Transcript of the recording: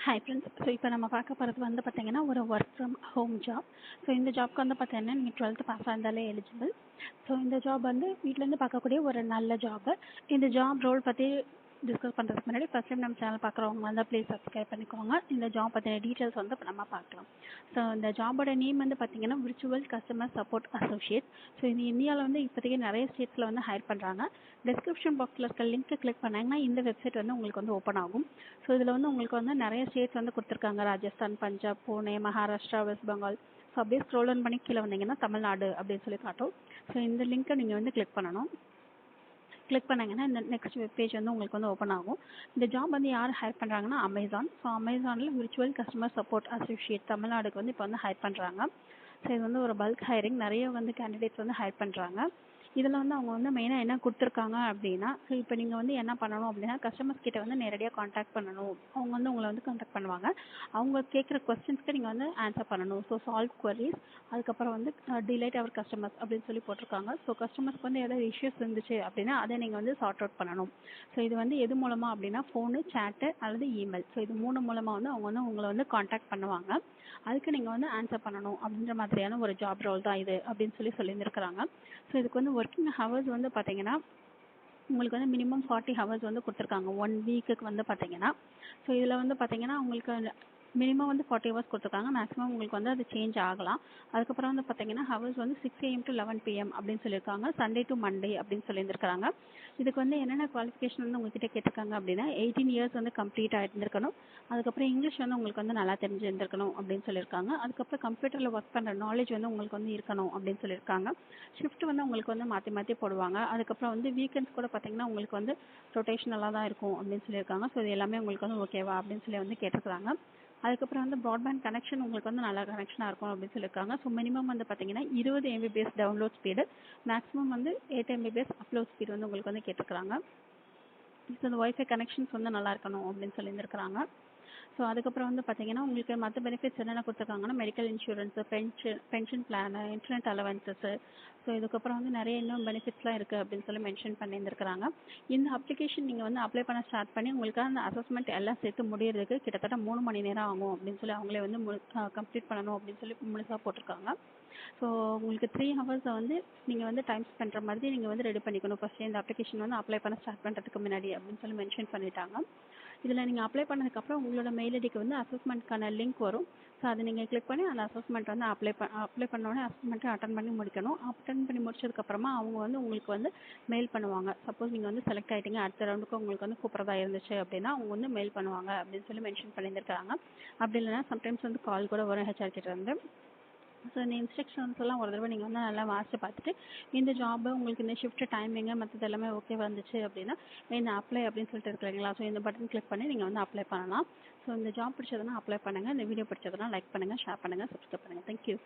Hi friends. So இப்போ நம்ம பார்க்க போகிறது வந்து பார்த்தீங்கன்னா ஒரு work from home job. So இந்த ஜாப்க்கு வந்து பார்த்தீங்கன்னா நீங்கள் 12th பாஸ் இருந்தாலே எலிஜிபிள். ஸோ இந்த ஜாப் வந்து வீட்டிலேருந்து பார்க்கக்கூடிய ஒரு நல்ல ஜாப். இந்த ஜாப் ரோல் பற்றி டிஸ்கஸ் பண்ணுறதுக்கு முன்னாடி ஃபர்ஸ்ட் டைம் நம்ம சேனல் பார்க்குறவங்க வந்து ப்ளீஸ் சப்ஸ்கிரைப் பண்ணிக்கோங்க. இந்த ஜாப் பற்றின டீட்டெயில்ஸ் வந்து நம்ம பார்க்கலாம். ஸோ இந்த ஜாபோட நேம் வந்து பார்த்தீங்கன்னா virtual customer support associate. So இது இந்தியாவில் வந்து இப்போதைக்கு நிறைய ஸ்டேட்ஸில் வந்து ஹையர் பண்ணுறாங்க. டிஸ்கிரிப்ஷன் பாக்ஸில் இருக்க லிங்க்கை கிளிக் பண்ணாங்கன்னா இந்த வெப்சைட் வந்து உங்களுக்கு வந்து ஓப்பன் ஆகும். ஸோ இதில் வந்து உங்களுக்கு வந்து நிறைய ஸ்டேட்ஸ் வந்து கொடுத்துருக்காங்க. ராஜஸ்தான், பஞ்சாப், புனே, மகாராஷ்டிரா, வெஸ்ட் பெங்கால். ஸோ அப்படியே ஸ்க்ரோல் ஆன் பண்ணி கீழே வந்தீங்கன்னா தமிழ்நாடு அப்படின்னு சொல்லி காட்டும். ஸோ இந்த லிங்க்கை நீங்கள் வந்து கிளிக் பண்ணணும். கிளிக் பண்ணாங்கன்னா இந்த நெக்ஸ்ட் வெப் பேஜ் வந்து உங்களுக்கு வந்து ஓப்பன் ஆகும். இந்த ஜாப் வந்து யார் ஹையர் பண்ணுறாங்கன்னா அமேசான். ஸோ அமேசானில் விர்ச்சுவல் கஸ்டமர் சப்போர்ட் அசோசியேட் தமிழ்நாடுக்கு வந்து இப்போ வந்து ஹையர் பண்ணுறாங்க. ஸோ இது வந்து ஒரு பல்க் ஹையரிங், நிறைய வந்து கேண்டிடேட்ஸ் வந்து ஹையர் பண்ணுறாங்க. இதில் வந்து அவங்க வந்து மெயினாக என்ன கொடுத்துருக்காங்க அப்படின்னா, ஸோ இப்போ நீங்கள் வந்து என்ன பண்ணணும் அப்படின்னா கஸ்டமர்ஸ் கிட்ட வந்து நேரடியாக காண்டாக்ட் பண்ணணும். அவங்க வந்து உங்களை வந்து காண்டாக்ட் பண்ணுவாங்க. அவங்க கேட்குற கொஸ்டின்ஸ்க்கு நீங்கள் வந்து ஆன்சர் பண்ணணும். ஸோ சால்வ் குவரிஸ், அதுக்கப்புறம் வந்து டிலைட் அவர் கஸ்டமர்ஸ் அப்படின்னு சொல்லி போட்டிருக்காங்க. ஸோ கஸ்டமர்ஸ்க்கு வந்து ஏதாவது இஷ்யூஸ் இருந்துச்சு அப்படின்னா அதை நீங்கள் வந்து சார்ட் அவுட் பண்ணணும். ஸோ இது வந்து எது மூலமாக அப்படின்னா ஃபோனு, சேட்டு அல்லது இமெயில். ஸோ இது 3 மூலமாக வந்து அவங்க வந்து உங்களை வந்து காண்டாக்ட் பண்ணுவாங்க. அதுக்கு நீங்கள் வந்து ஆன்சர் பண்ணணும் அப்படின்ற மாதிரியான ஒரு ஜாப் ரோல் தான் இது அப்படின்னு சொல்லியிருக்கிறாங்க. ஸோ இதுக்கு வந்து ஒர்க்கிங் ஹவர்ஸ் வந்து பார்த்தீங்கன்னா உங்களுக்கு வந்து மினிமம் 40 ஹவர்ஸ் வந்து கொடுத்துருக்காங்க 1 வீக்குக்கு வந்து பார்த்தீங்கன்னா. ஸோ இதில் வந்து பார்த்தீங்கன்னா உங்களுக்கு மினிமம் வந்து 40 ஹவர்ஸ் கொடுத்துருக்காங்க. மேக்ஸிமம் உங்களுக்கு வந்து அது சேஞ்ச் ஆகலாம். அதுக்கப்புறம் வந்து பார்த்தீங்கன்னா ஹவர்ஸ் வந்து 6 AM to 11 PM அப்படின்னு சொல்லியிருக்காங்க. சண்டே டு மண்டே அப்படின்னு சொல்லியிருக்காங்க. இதுக்கு வந்து என்னென்ன குவாலிஃபிகேஷன் வந்து உங்ககிட்ட கேட்டிருக்காங்க அப்படின்னா 18 இயர்ஸ் வந்து கம்ப்ளீட் ஆகிருந்திருக்கணும். அதுக்கப்புறம் இங்கிலீஷ் வந்து உங்களுக்கு வந்து நல்லா தெரிஞ்சிருந்திருக்கணும் அப்படின்னு சொல்லியிருக்காங்க. அதுக்கப்புறம் கம்ப்யூட்டரில் ஒர்க் பண்ணுற நாலேஜ் வந்து உங்களுக்கு வந்து இருக்கணும் அப்படின்னு சொல்லியிருக்காங்க. ஷிஃப்ட் வந்து உங்களுக்கு வந்து மாற்றி மாற்றி போடுவாங்க. அதுக்கப்புறம் வந்து வீக்கெண்ட்ஸ் கூட பார்த்தீங்கன்னா உங்களுக்கு வந்து ரொட்டேஷனலாக தான் இருக்கும் அப்படின்னு சொல்லியிருக்காங்க. ஸோ இது எல்லாமே உங்களுக்கு வந்து ஓகேவா அப்படின்னு சொல்லி வந்து கேட்டிருக்காங்க. அதுக்கப்புறம் வந்து ப்ராட்பேண்ட் கனெக்ஷன் உங்களுக்கு வந்து நல்ல கனெக்ஷனாக இருக்கும் அப்படின்னு சொல்லியிருக்காங்க. ஸோ மினிமம் வந்து பார்த்தீங்கன்னா 20 MBPS டவுன்லோட் ஸ்பீடு, மேக்ஸிமம் வந்து 8 MBPS அப்லோட் ஸ்பீடு வந்து உங்களுக்கு வந்து கேட்டிருக்காங்க. ஸோ இந்த ஒய்ஃபை கனெக்ஷன்ஸ் வந்து நல்லா இருக்கணும் அப்படின்னு சொல்லியிருக்கிறாங்க. ஸோ அதுக்கப்புறம் வந்து பார்த்தீங்கன்னா உங்களுக்கு மற்ற பெனிஃபிட்ஸ் என்னென்ன கொடுத்துருக்காங்கன்னா medical insurance, pension plan, internet allowances. So இதுக்கப்புறம் வந்து நிறைய இன்னும் பெனிஃபிட்ஸ்லாம் இருக்குது அப்படின்னு சொல்லி மென்ஷன் பண்ணியிருக்கிறாங்க. இந்த அப்ளிகேஷன் நீங்கள் வந்து அப்ளை பண்ண ஸ்டார்ட் பண்ணி உங்களுக்கான அந்த அசஸ்மெண்ட் எல்லாம் சேர்த்து முடியறதுக்கு கிட்டத்தட்ட 3 மணி நேரம் ஆகும் அப்படின்னு சொல்லி அவங்களே வந்து கம்ப்ளீட் பண்ணணும் அப்படின்னு சொல்லி முழுசாக போட்டிருக்காங்க. ஸோ உங்களுக்கு 3 ஹவர்ஸை வந்து நீங்கள் வந்து டைம் ஸ்பெண்ட் பண்ணுற மாதிரி நீங்கள் வந்து ரெடி பண்ணிக்கணும் ஃபஸ்ட்டு இந்த அப்ளிகேஷன் வந்து அப்ளை பண்ண ஸ்டார்ட் பண்ணுறதுக்கு முன்னாடி அப்படின்னு சொல்லி மென்ஷன் பண்ணிட்டாங்க. இதில் நீங்கள் அப்ளை பண்ணதுக்கப்புறம் உங்களோட மெயில் ஐடிக்கு வந்து அசஸ்மெண்ட்க்கான லிங்க் வரும். ஸோ அதை நீங்கள் கிளிக் பண்ணி அந்த அசஸ்மெண்ட் வந்து அப்ளை பண்ணோடனே அசஸ்மெண்ட்டை அட்டன் பண்ணி முடிக்கணும். அட்டன் பண்ணி முடிச்சதுக்கப்புறமா அவங்க வந்து உங்களுக்கு வந்து மெயில் பண்ணுவாங்க. சப்போஸ் நீங்கள் வந்து செலக்ட் ஆகிட்டீங்க, அடுத்த ரவுண்டுக்கு உங்களுக்கு வந்து கூப்பிட்றதா இருந்துச்சு அப்படின்னா அவங்க வந்து மெயில் பண்ணுவாங்க அப்படின்னு சொல்லி மென்ஷன் பண்ணியிருக்காங்க. அப்படி இல்லைன்னா சம்டைம்ஸ் வந்து கால் கூட வரும் HR கிட்ட இருந்து. ஸோ இந்த இன்ஸ்ட்ரக்ஷன்ஸ் எல்லாம் ஒரு தடவை நீங்கள் வந்து நல்லா வாசித்து பார்த்துட்டு இந்த ஜாபு உங்களுக்கு இந்த ஷிஃப்ட் டைமிங்கு மற்றது எல்லாமே ஓகே வந்துச்சு அப்படின்னா இந்த அப்ளை அப்படின்னு சொல்லிட்டு இருக்கிறீங்களா, ஸோ இந்த பட்டன் கிளிக் பண்ணி நீங்கள் வந்து அப்ளை பண்ணலாம். ஸோ இந்த ஜாப் பிடிச்சதுன்னா அப்ளை பண்ணுங்கள். இந்த வீடியோ பிடிச்சதுன்னா லைக் பண்ணுங்கள், ஷேர் பண்ணுங்கள், சப்ஸ்கிரைப் பண்ணுங்கள். தேங்க்யூ.